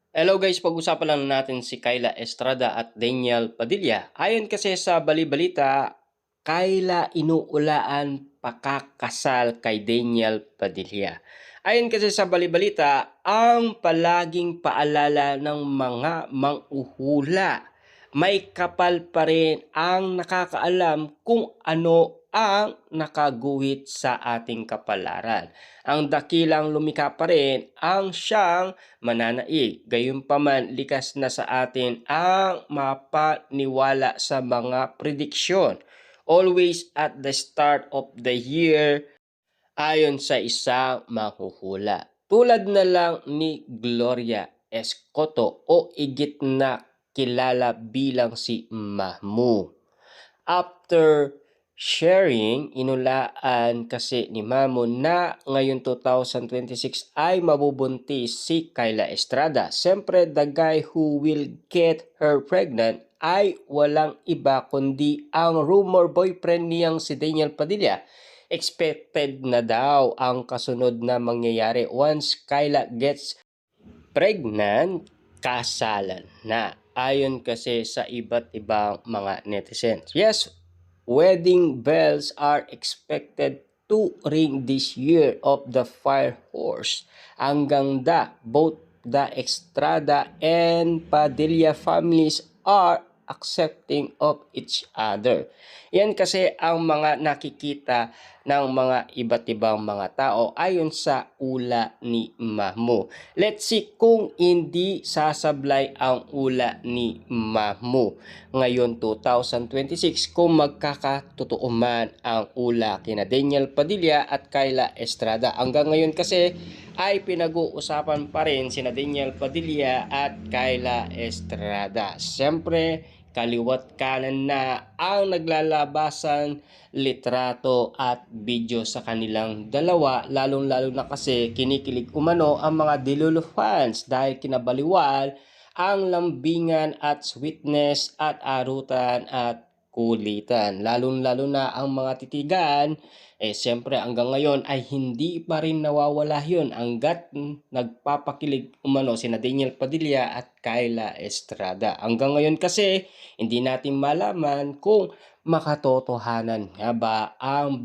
Hello guys, pag-usapan lang natin si Kyla Estrada at Daniel Padilla. Ayon kasi sa bali-balita, Kyla inuulaan pakakasal kay Daniel Padilla. Ayon kasi sa bali-balita, ang palaging paalala ng mga manghuhula, may kapal pa rin ang nakakaalam kung ano ang nakaguhit sa ating kapalaran. Ang dakilang lumikha pa rin ang siyang mananaig. Gayunpaman, likas na sa atin ang mapaniwala sa mga prediksyon. Always at the start of the year, ayon sa isang manghuhula. Tulad na lang ni Gloria Escoto o igit na kilala bilang si Mahmu. After sharing, inulaan kasi ni Mamo na ngayon 2026 ay mabubuntis si Kyla Estrada. Siyempre, the guy who will get her pregnant ay walang iba kundi ang rumor boyfriend niyang si Daniel Padilla. Expected na daw ang kasunod na mangyayari once Kyla gets pregnant, kasalan na. Ayon kasi sa iba't ibang mga netizens. Yes, wedding bells are expected to ring this year of the fire horse. Ang ganda, both the Estrada and Padilla families are accepting of each other. Yan kasi ang mga nakikita ng mga iba't ibang mga tao ayon sa ula ni Mahmo. Let's see kung hindi sasablay ang ula ni Mahmo ngayon 2026 kung magkakatotoo man ang ula kina Daniel Padilla at Kyla Estrada. Hanggang ngayon kasi ay pinag-uusapan pa rin sina Daniel Padilla at Kyla Estrada. Siyempre, kaliwat kanan na ang naglalabasan litrato at video sa kanilang dalawa, lalong-lalo na kasi kinikilig umano ang mga Delulu fans dahil kinabaliwan ang lambingan at sweetness at arutan at kulitan. Lalong-lalo na ang mga titigan, siyempre hanggang ngayon ay hindi pa rin nawawala yun hanggat nagpapakilig umano sina Daniel Padilla at Kyla Estrada. Hanggang ngayon kasi hindi natin malaman kung makatotohanan nga ba ang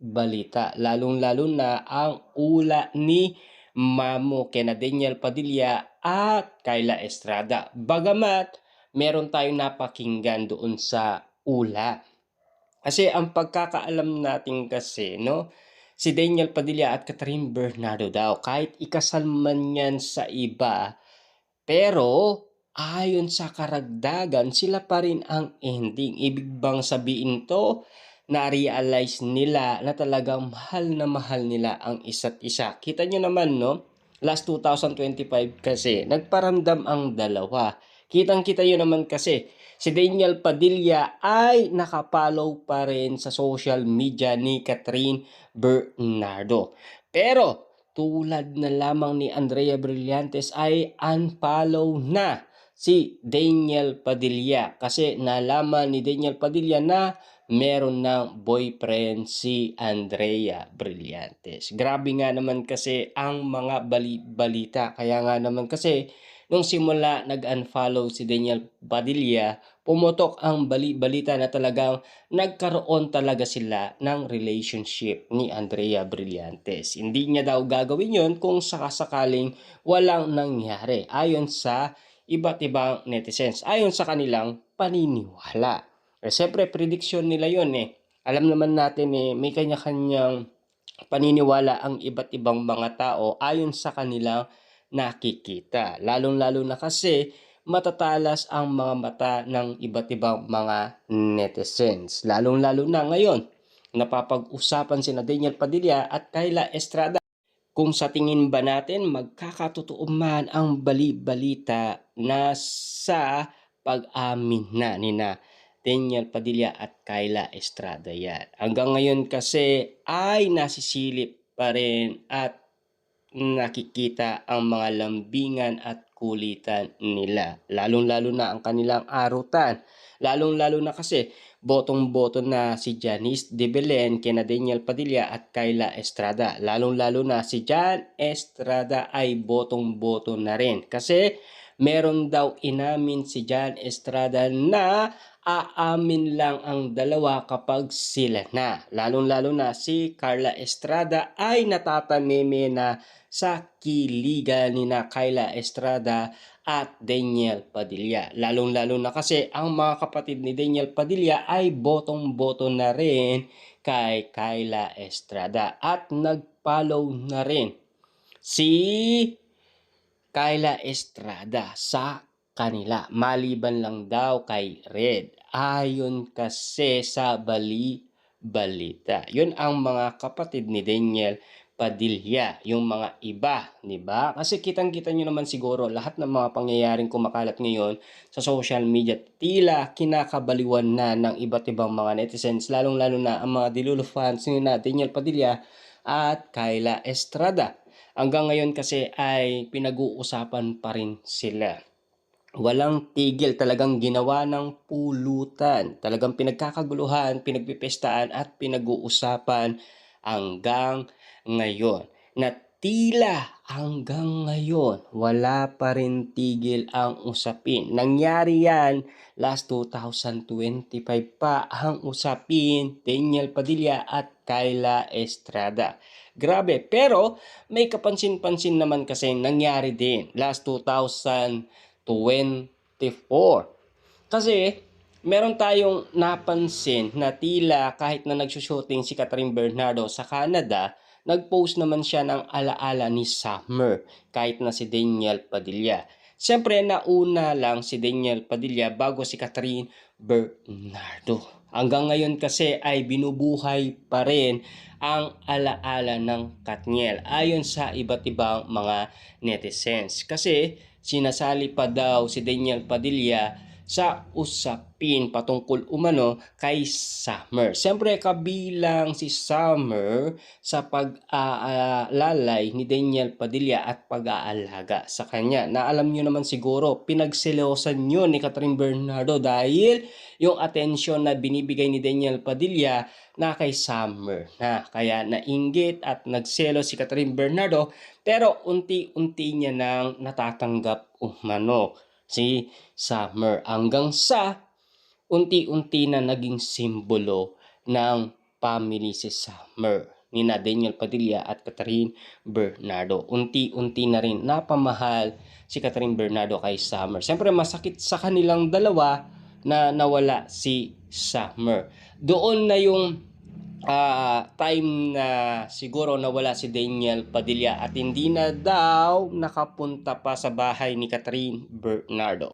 balita, lalong-lalo na ang ula ni Mamo kina Daniel Padilla at Kyla Estrada. Bagamat meron tayong napakinggan doon sa ula. Kasi ang pagkakaalam natin kasi, no, si Daniel Padilla at Catherine Bernardo daw, kahit ikasal man yan sa iba, pero ayon sa karagdagan, sila pa rin ang ending. Ibig bang sabihin to, na-realize nila na talagang mahal nila ang isa't isa. Kita nyo naman, no? Last 2025 kasi, nagparamdam ang dalawa. Kitang-kita nyo naman kasi, si Daniel Padilla ay nakapollow pa rin sa social media ni Catherine Bernardo. Pero, tulad na lamang ni Andrea Brillantes ay unfollow na si Daniel Padilla kasi nalaman ni Daniel Padilla na meron ng boyfriend si Andrea Brillantes. Grabe nga naman kasi ang mga balita. Kaya nga naman kasi nung simula nag-unfollow si Daniel Padilla, pumutok ang balita na talagang nagkaroon talaga sila ng relationship ni Andrea Brillantes. Hindi niya daw gagawin yon kung sakasakaling walang nangyari ayon sa iba't ibang netizens, ayon sa kanilang paniniwala. Siyempre, prediction nila yon eh. Alam naman natin may kanya-kanyang paniniwala ang iba't ibang mga tao ayon sa kanilang nakikita. Lalong-lalo na kasi matatalas ang mga mata ng iba't ibang mga netizens. Lalong-lalo na ngayon, napapag-usapan sina Daniel Padilla at Kyla Estrada kung sa tingin ba natin magkakatotoo man ang balita na sa pag-amin na nina Daniel Padilla at Kyla Estrada yan. Hanggang ngayon kasi ay nasisilip pa rin at nakikita ang mga lambingan at kulitan nila. Lalong-lalo na ang kanilang arutan. Lalong-lalo na kasi botong-boto na si Janice de Belen, kina Daniel Padilla at Kyla Estrada. Lalong-lalo na si Jan Estrada ay botong-boto na rin. Kasi meron daw inamin si Jan Estrada na aamin lang ang dalawa kapag sila na. Lalong-lalo na si Carla Estrada ay natataneme na sa kiligan ni na Kyla Estrada at Daniel Padilla. Lalong-lalo na kasi ang mga kapatid ni Daniel Padilla ay botong-boto na rin kay Kyla Estrada at nag-follow na rin si Kyla Estrada sa kanila. Maliban lang daw kay Red. Ayon kasi sa balita. Yun ang mga kapatid ni Daniel Padilla, yung mga iba, di ba? Kasi kitang-kita nyo naman siguro lahat ng mga pangyayaring kumakalat ngayon sa social media, tila kinakabaliwan na ng iba't ibang mga netizens, lalong-lalo na ang mga Dilulo fans ni na Daniel Padilla at Kyla Estrada. Hanggang ngayon kasi ay pinag-uusapan pa rin sila. Walang tigil, talagang ginawa ng pulutan. Talagang pinagkakaguluhan, pinagpipestaan at pinag-uusapan hanggang ngayon. Na tila hanggang ngayon, wala pa rin tigil ang usapin. Nangyari yan last 2025 pa ang usapin Daniel Padilla at Kyla Estrada. Grabe, pero may kapansin-pansin naman kasi nangyari din last 2024. Kasi meron tayong napansin na tila kahit na nagsushooting si Catherine Bernardo sa Canada, nag-post naman siya ng alaala ni Summer kahit na si Daniel Padilla. Siyempre, nauna lang si Daniel Padilla bago si Catherine Bernardo. Hanggang ngayon kasi ay binubuhay pa rin ang alaala ng Katniel ayon sa iba't ibang mga netizens. Kasi sinasali pa daw si Daniel Padilla sa usapin patungkol umano kay Summer. Siyempre kabilang si Summer sa pag-aalalay ni Daniel Padilla at pag-aalaga sa kanya. Na alam nyo naman siguro, pinagselosan nyo ni Catherine Bernardo dahil yung atensyon na binibigay ni Daniel Padilla na kay Summer. Kaya nainggit at nagselo si Catherine Bernardo, pero unti-unti niya nang natatanggap umano si Summer hanggang sa unti-unti na naging simbolo ng family si Summer ni na Daniel Padilla at Catherine Bernardo. Unti-unti na rin napamahal si Catherine Bernardo kay Summer. Siyempre masakit sa kanilang dalawa na nawala si Summer. Doon na yung time na siguro nawala si Daniel Padilla at hindi na daw nakapunta pa sa bahay ni Catherine Bernardo.